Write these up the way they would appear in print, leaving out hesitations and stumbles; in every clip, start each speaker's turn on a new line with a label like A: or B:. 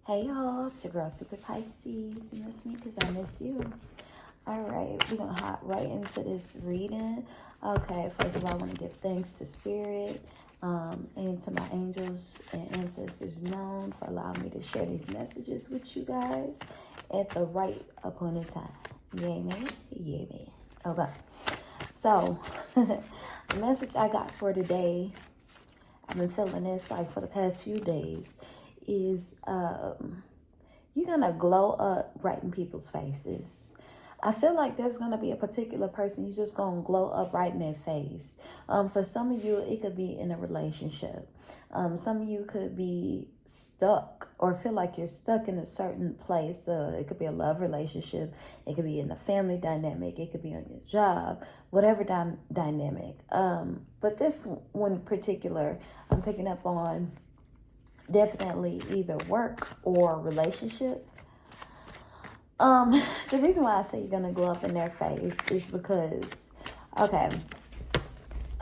A: Hey y'all, it's your girl Secret Pisces. You miss me because I miss you. Alright, we're going to hop right into this reading. Okay, first of all, I want to give thanks to Spirit and to my angels and ancestors known for allowing me to share these messages with you guys at the right appointed time. Yay, man? Yay, man. Okay, so the message I got for today, I've been feeling this like for the past few days, is you're gonna glow up right in people's faces. I feel like there's gonna be a particular person you're just gonna glow up right in their face. For some of you, it could be in a relationship. Some of you could be stuck or feel like you're stuck in a certain place. It could be a love relationship. It could be in a family dynamic. It could be on your job, whatever dynamic. But this one particular, I'm picking up on definitely either work or relationship. The reason why I say you're gonna glow up in their face is because, okay,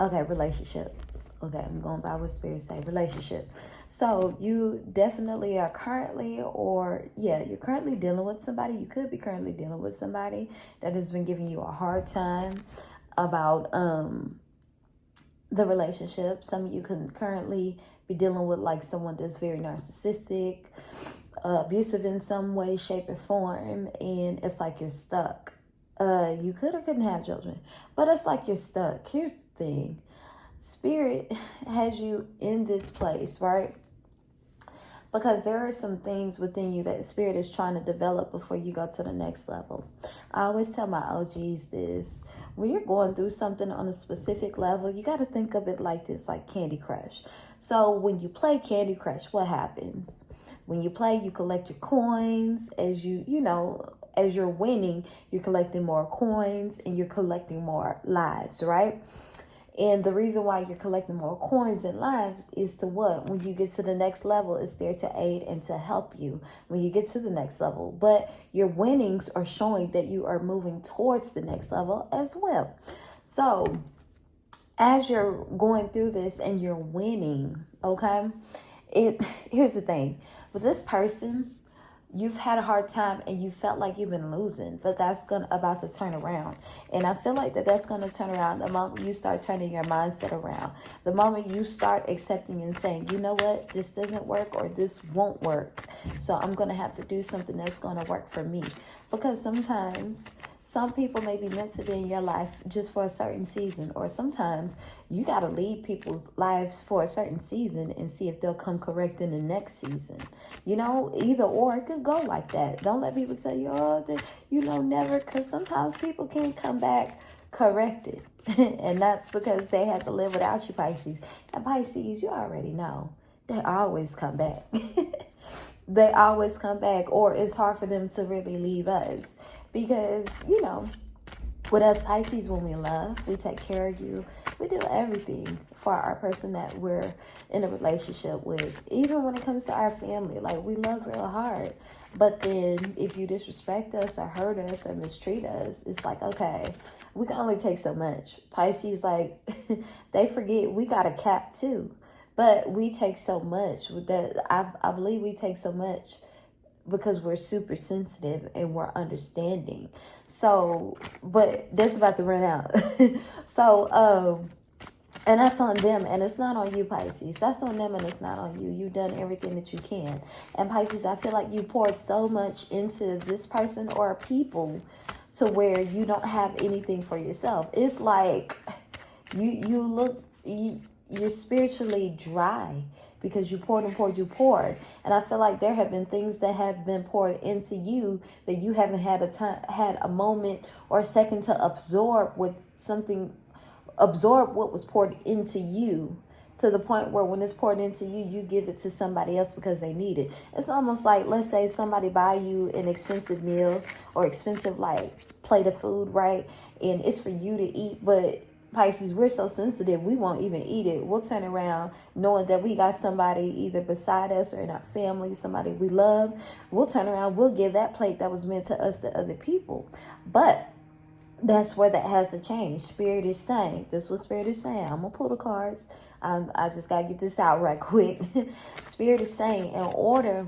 A: relationship. Okay, I'm going by what Spirit say, relationship. So you definitely are you're currently dealing with somebody. You could be currently dealing with somebody that has been giving you a hard time about the relationship. Some of you can currently be dealing with like someone that's very narcissistic, abusive in some way, shape, or form, and it's like you're stuck. You could or couldn't have children, but it's like you're stuck. Here's the thing. Spirit has you in this place, right? Because there are some things within you that Spirit is trying to develop before you go to the next level. I always tell my OGs this. When you're going through something on a specific level, you got to think of it like this, like Candy Crush. So when you play Candy Crush, what happens? When you play, you collect your coins. As as you're winning, you're collecting more coins and you're collecting more lives, right? And the reason why you're collecting more coins and lives is to what? When you get to the next level, it's there to aid and to help you when you get to the next level. But your winnings are showing that you are moving towards the next level as well. So as you're going through this and you're winning, okay, here's the thing. With this person, you've had a hard time and you felt like you've been losing, but that's about to turn around. And I feel like that's going to turn around the moment you start turning your mindset around. The moment you start accepting and saying, you know what, this doesn't work or this won't work. So I'm going to have to do something that's going to work for me. Because sometimes some people may be meant to be in your life just for a certain season, or sometimes you got to lead people's lives for a certain season and see if they'll come correct in the next season. Either or, it could go like that. Don't let people tell you, never, because sometimes people can come back corrected. And that's because they had to live without you, Pisces. And Pisces, you already know, they always come back. They always come back, or it's hard for them to really leave us. Because, with us Pisces, when we love, we take care of you. We do everything for our person that we're in a relationship with. Even when it comes to our family, like we love real hard. But then if you disrespect us or hurt us or mistreat us, it's like, okay, we can only take so much. Pisces, like, they forget we got a cap too. But we take so much with that. I believe we take so much because we're super sensitive and we're understanding. So, but that's about to run out. So, and that's on them, and it's not on you, Pisces. That's on them, and it's not on you. You've done everything that you can. And Pisces, I feel like you poured so much into this person or people to where you don't have anything for yourself. It's like you're spiritually dry because you poured and poured, you poured. And I feel like there have been things that have been poured into you that you haven't had a moment or a second to absorb what was poured into you, to the point where when it's poured into you, you give it to somebody else because they need it. It's almost like, let's say somebody buy you an expensive meal or expensive plate of food, right? And it's for you to eat, but Pisces, we're so sensitive, we won't even eat it. We'll turn around knowing that we got somebody either beside us or in our family, somebody we love. We'll turn around, we'll give that plate that was meant to us to other people. But that's where that has to change. Spirit is saying, this is what Spirit is saying. I'm going to pull the cards. I just got to get this out right quick. Spirit is saying, in order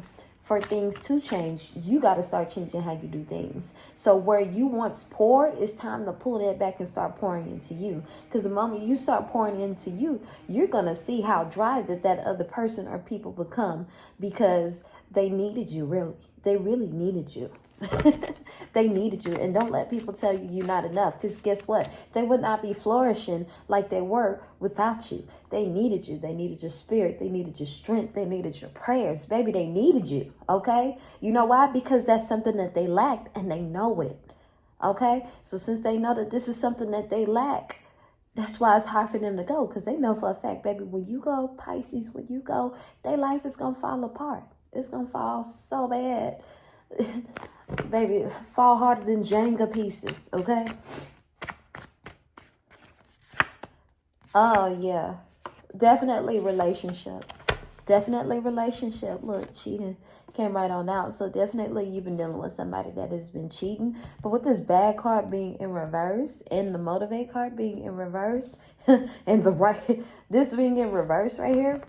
A: for things to change, you got to start changing how you do things. So where you once poured, it's time to pull that back and start pouring into you. Because the moment you start pouring into you, you're going to see how dry that other person or people become, because they needed you, really. They really needed you. They needed you. And don't let people tell you you're not enough, because guess what? They would not be flourishing like they were without you. They needed you. They needed your spirit. They needed your strength. They needed your prayers. Baby, they needed you. Okay? You know why? Because that's something that they lacked, and they know it. Okay? So since they know that this is something that they lack, that's why it's hard for them to go, because they know for a fact, baby, when you go, Pisces, when you go, their life is going to fall apart. It's going to fall so bad. Baby, fall harder than Jenga pieces, okay? Oh, yeah. Definitely relationship. Definitely relationship. Look, cheating came right on out. So definitely you've been dealing with somebody that has been cheating. But with this bad card being in reverse and the motivate card being in reverse and this being in reverse right here,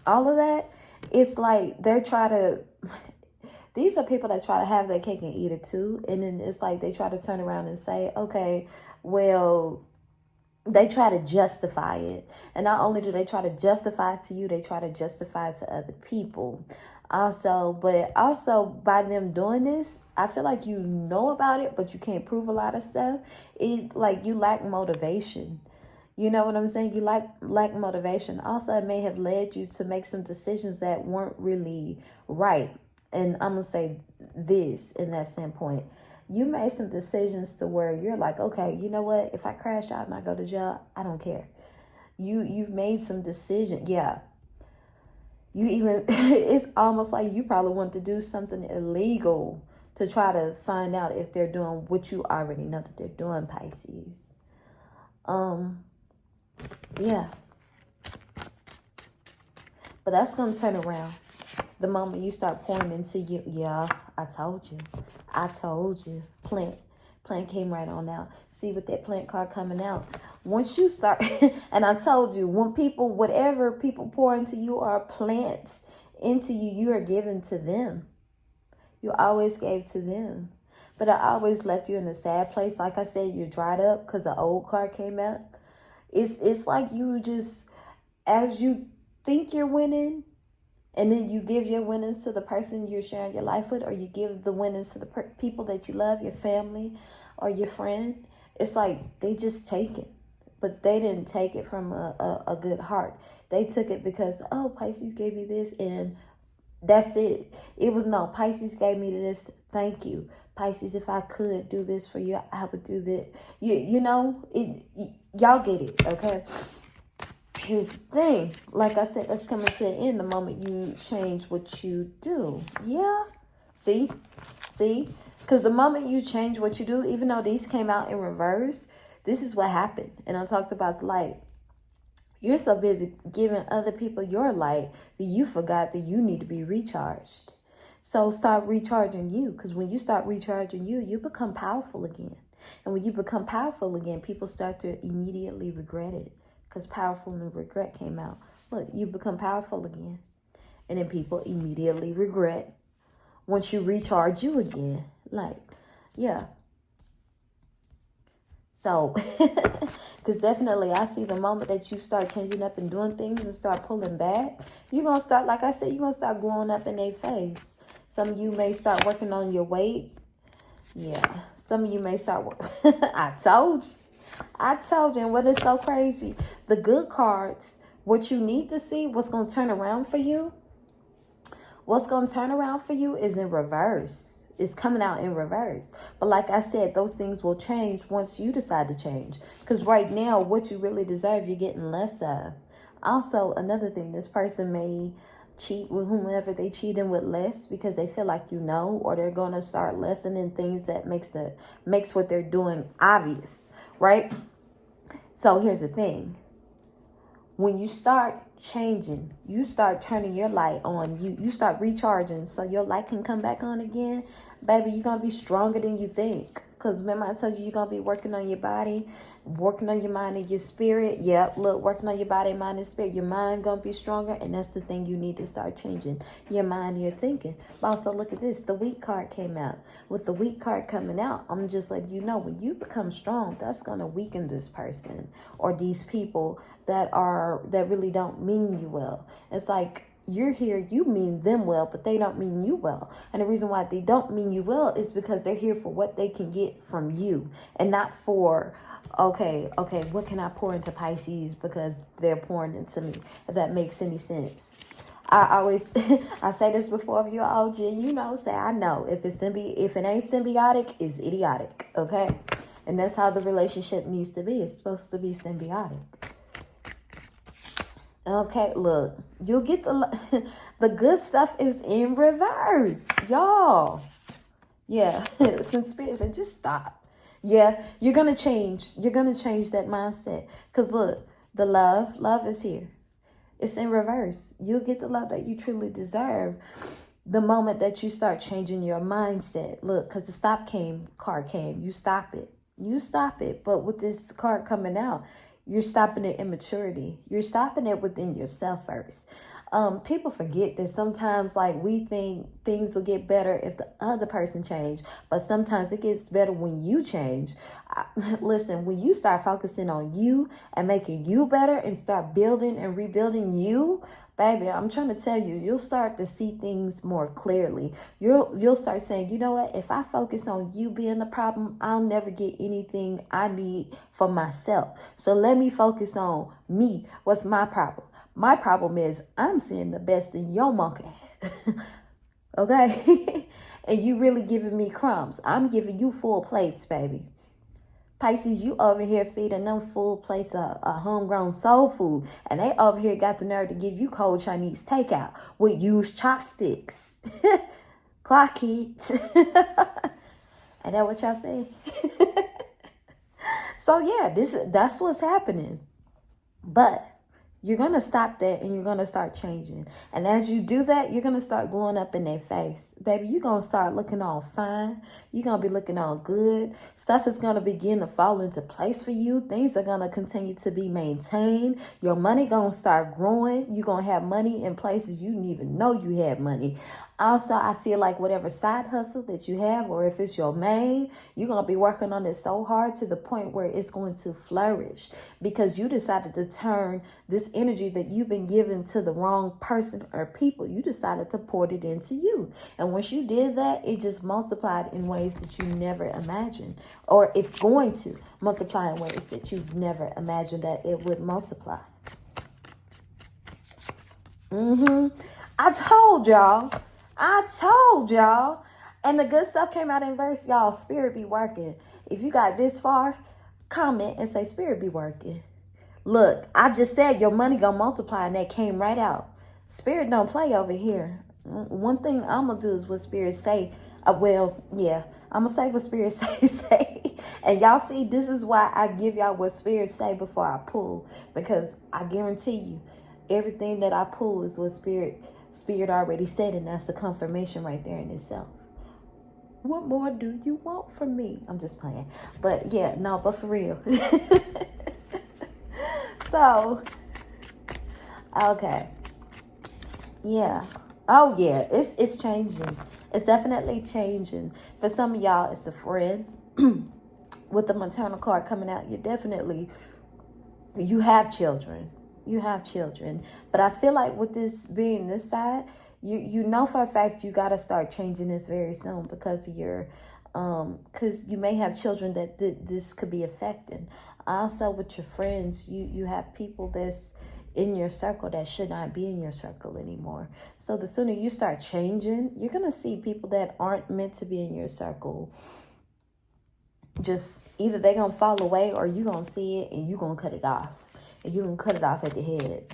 A: all of that, it's like they're trying to... These are people that try to have their cake and eat it too. And then it's like they try to turn around and say, okay, well, they try to justify it. And not only do they try to justify it to you, they try to justify it to other people. But also by them doing this, I feel like you know about it, but you can't prove a lot of stuff. It like you lack motivation. You know what I'm saying? You lack motivation. Also, it may have led you to make some decisions that weren't really right. And I'm going to say this in that standpoint. You made some decisions to where you're like, okay, you know what? If I crash out and I go to jail, I don't care. You've made some decisions. Yeah. It's almost like you probably want to do something illegal to try to find out if they're doing what you already know that they're doing, Pisces. Yeah. But that's going to turn around. The moment you start pouring into you, yeah, I told you. Plant came right on out. See, with that plant card coming out, once you start, and I told you, whatever people pour into you or plant into you, you are giving to them. You always gave to them. But I always left you in a sad place. Like I said, you're dried up because the old card came out. It's like you just, as you think you're winning, and then you give your winnings to the person you're sharing your life with, or you give the winnings to the people that you love, your family or your friend. It's like they just take it. But they didn't take it from a good heart. They took it because, oh, Pisces gave me this and that's it. It was no, Pisces gave me this. Thank you. Pisces, if I could do this for you, I would do that. You know, y'all get it, okay? Here's the thing. Like I said, that's coming to an end the moment you change what you do. Yeah. See? Because the moment you change what you do, even though these came out in reverse, this is what happened. And I talked about the light. You're so busy giving other people your light that you forgot that you need to be recharged. So start recharging you. Because when you start recharging you, you become powerful again. And when you become powerful again, people start to immediately regret it. Because powerful and regret came out. Look, you become powerful again. And then people immediately regret once you recharge you again. Like, yeah. So, because definitely I see the moment that you start changing up and doing things and start pulling back, you're going to start, like I said, you're going to start glowing up in their face. Some of you may start working on your weight. Yeah. Some of you may start I told you. And what is so crazy, the good cards, what you need to see, what's going to turn around for you, is in reverse. It's coming out in reverse. But like I said, those things will change once you decide to change. Because right now, what you really deserve, you're getting less of. Also, another thing, this person may cheat with whomever they cheating with less because they feel like you know, or they're going to start lessening things that makes what they're doing obvious. Right? So here's the thing. When you start changing, you start turning your light on, you start recharging so your light can come back on again, baby, you're going to be stronger than you think. Because remember I told you you're going to be working on your body, working on your mind and your spirit. Yep, look, working on your body, mind, and spirit. Your mind going to be stronger, and that's the thing you need to start changing. Your mind, your thinking. But also, look at this. The weak card came out. With the weak card coming out, I'm just letting you know, when you become strong, that's going to weaken this person or these people that really don't mean you well. It's like, you're here, you mean them well, but they don't mean you well. And the reason why they don't mean you well is because they're here for what they can get from you, and not for, okay, what can I pour into Pisces because they're pouring into me, if that makes any sense. I always, I say this before, if you're OG, you know, say, I know, if it ain't symbiotic, it's idiotic, okay? And that's how the relationship needs to be. It's supposed to be symbiotic. Okay, look, you'll get the good stuff is in reverse, y'all. Yeah, since Spirit said, just stop. Yeah, you're going to change. You're going to change that mindset. Because look, the love is here. It's in reverse. You'll get the love that you truly deserve the moment that you start changing your mindset. Look, because the stop card came. You stop it. You stop it. But with this card coming out, you're stopping the immaturity. You're stopping it within yourself first. People forget that sometimes, like, we think things will get better if the other person change, but sometimes it gets better when you change. Listen, when you start focusing on you and making you better and start building and rebuilding you, baby, I'm trying to tell you, you'll start to see things more clearly. You'll start saying, you know what? If I focus on you being the problem, I'll never get anything I need for myself. So let me focus on me. What's my problem? My problem is I'm seeing the best in your monkey. Okay? And you really giving me crumbs. I'm giving you full plates, baby. Pisces, you over here feeding them full plates of homegrown soul food. And they over here got the nerve to give you cold Chinese takeout with used chopsticks. Clock it. And that what y'all say? So yeah, that's what's happening. But you're going to stop that and you're going to start changing. And as you do that, you're going to start glowing up in their face. Baby, you're going to start looking all fine. You're going to be looking all good. Stuff is going to begin to fall into place for you. Things are going to continue to be maintained. Your money going to start growing. You're going to have money in places you didn't even know you had money. Also, I feel like whatever side hustle that you have, or if it's your main, you're going to be working on it so hard to the point where it's going to flourish because you decided to turn this energy that you've been given to the wrong person or people. You decided to pour it into you. And once you did that, it just multiplied in ways that you never imagined, or it's going to multiply in ways that you've never imagined that it would multiply. I told y'all. And the good stuff came out in verse, y'all. Spirit be working. If you got this far, comment and say, Spirit be working. Look, I just said your money gonna multiply, and that came right out. Spirit don't play over here. One thing I'm gonna do is what Spirit say. I'm gonna say what Spirit say. And y'all see, this is why I give y'all what Spirit say before I pull. Because I guarantee you, everything that I pull is what Spirit already said, and that's the confirmation right there in itself. What more do you want from me? I'm just playing. But yeah, no, but for real. So, okay. Yeah. Oh yeah, it's changing. It's definitely changing. For some of y'all, it's a friend. With the maternal card coming out, you have children. You have children. But I feel like with this being this side, you know for a fact you got to start changing this very soon because of your, because you may have children that this could be affecting. Also with your friends, you have people that's in your circle that should not be in your circle anymore. So the sooner you start changing, you're going to see people that aren't meant to be in your circle. Just either they're going to fall away or you're going to see it and you're going to cut it off. And you can cut it off at the head.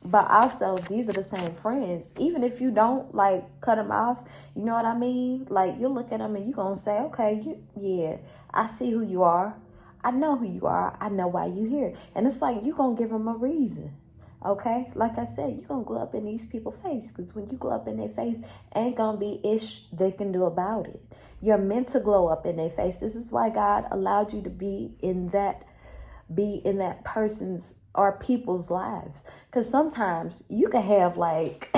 A: But also, these are the same friends. Even if you don't, like, cut them off, you know what I mean? Like, you look at them and you're going to say, okay, yeah, I see who you are. I know who you are. I know why you're here. And it's like, you're going to give them a reason. Okay, like I said, you're going to glow up in these people's face, because when you glow up in their face, ain't going to be ish they can do about it. You're meant to glow up in their face. This is why God allowed you to be in that person's or people's lives. Because sometimes you can have like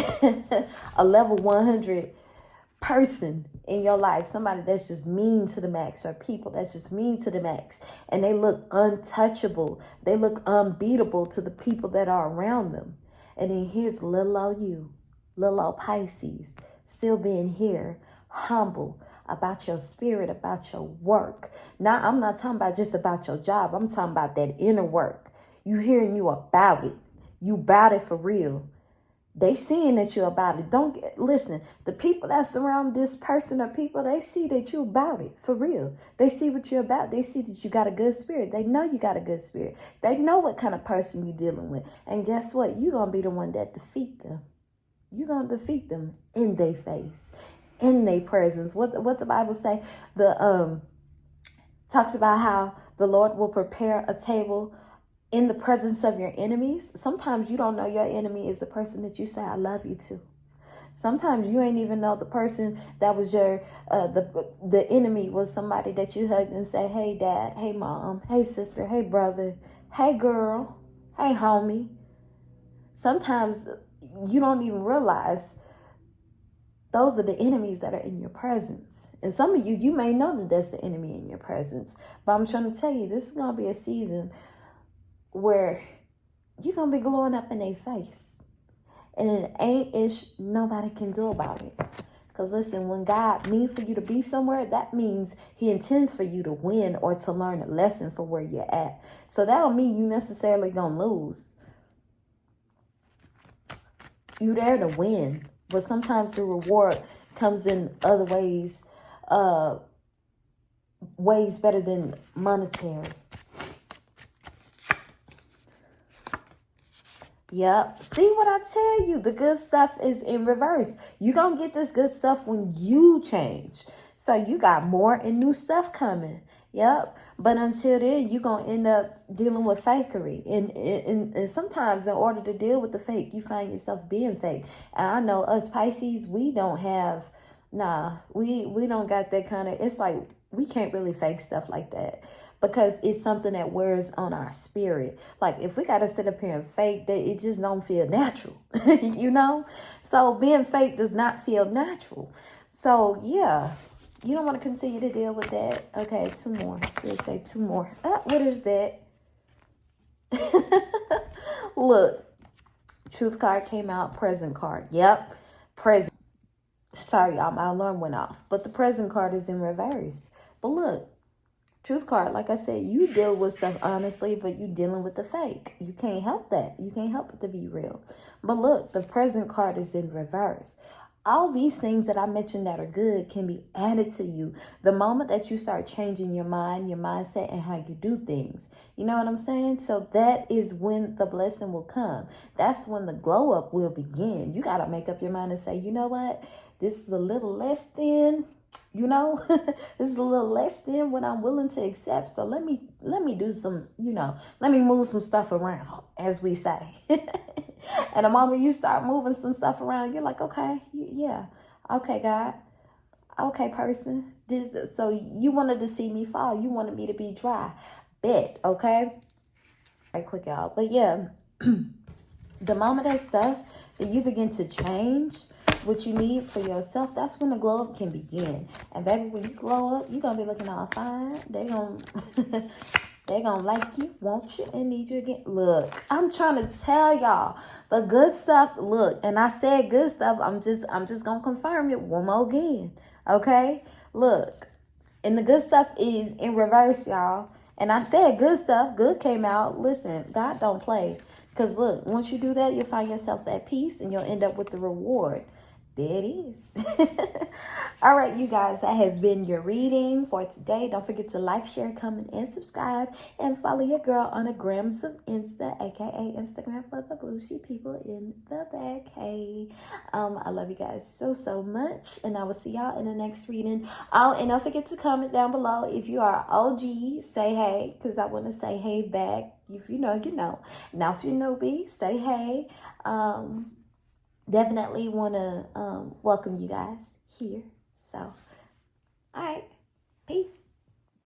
A: a level 100 person in your life, somebody that's just mean to the max, or people that's just mean to the max, and they look untouchable, they look unbeatable to the people that are around them. And then here's little old you, little old Pisces, still being here, humble about your spirit, about your work. Now, I'm not talking about just about your job. I'm talking about that inner work. You hearing you about it. You about it for real. They seeing that you're about it. Listen, the people that surround this person or people, they see that you about it for real. They see what you're about. They see that you got a good spirit. They know you got a good spirit. They know what kind of person you're dealing with. And guess what? You're going to be the one that defeat them. You're going to defeat them in their face, in their presence. What the Bible say? Talks about how the Lord will prepare a table in the presence of your enemies. Sometimes you don't know your enemy is the person that you say, I love you to. Sometimes you ain't even know the person that was your, the enemy was somebody that you hugged and say, hey dad, hey mom, hey sister, hey brother, hey girl, hey homie. Sometimes you don't even realize those are the enemies that are in your presence. And some of you may know that that's the enemy in your presence. But I'm trying to tell you, this is going to be a season where you're going to be glowing up in their face. And it ain't ish nobody can do about it. Because listen, when God means for you to be somewhere, that means he intends for you to win or to learn a lesson for where you're at. So that don't mean you necessarily going to lose. You're there to win. But sometimes the reward comes in other ways, ways better than monetary. Yep. See what I tell you? The good stuff is in reverse. You're going to get this good stuff when you change. So you got more and new stuff coming. Yep. But until then, you're going to end up dealing with fakery. And sometimes in order to deal with the fake, you find yourself being fake. And I know us Pisces, we don't have, we don't got that kind of, it's like we can't really fake stuff like that. Because it's something that wears on our spirit. Like if we got to sit up here and fake, that it just don't feel natural, you know? So being fake does not feel natural. So yeah, you don't want to continue to deal with that. Okay, two more. Let's say two more. What is that? Look, truth card came out, present card. Yep, present. Sorry, y'all, my alarm went off. But the present card is in reverse. But look. Truth card, like I said, you deal with stuff honestly, but you dealing with the fake. You can't help that. You can't help it to be real. But look, the present card is in reverse. All these things that I mentioned that are good can be added to you the moment that you start changing your mind, your mindset, and how you do things. You know what I'm saying? So that is when the blessing will come. That's when the glow up will begin. You got to make up your mind and say, you know what? This is a little less than... You know, this is a little less than what I'm willing to accept. So let me do some, let me move some stuff around, as we say. And the moment you start moving some stuff around, you're like, okay, yeah, okay, God, okay, person. So you wanted to see me fall. You wanted me to be dry. Bet, okay? Right quick, y'all. But yeah, the moment that you begin to change what you need for yourself, that's when the glow up can begin. And baby, when you glow up, you're gonna be looking all fine. They gonna like you, want you, and need you again. Look, I'm trying to tell y'all the good stuff. Look, and I said good stuff. I'm just gonna confirm it one more again. Okay? Look, and the good stuff is in reverse, y'all. And I said good stuff. Good came out. Listen, God don't play. Because look, once you do that, you'll find yourself at peace and you'll end up with the reward. there it is. All right, you guys, that has been your reading for today. Don't forget to like, share, comment, and subscribe. And follow your girl on the grams of Insta, aka Instagram for the bougie people in the back. Hey, I love you guys so much. And I will see y'all in the next reading. Oh, and don't forget to comment down below. If you are OG, say hey, because I want to say hey back. If you know, you know. Now, if you're newbie, say hey. Definitely want to welcome you guys here. So, all right. Peace.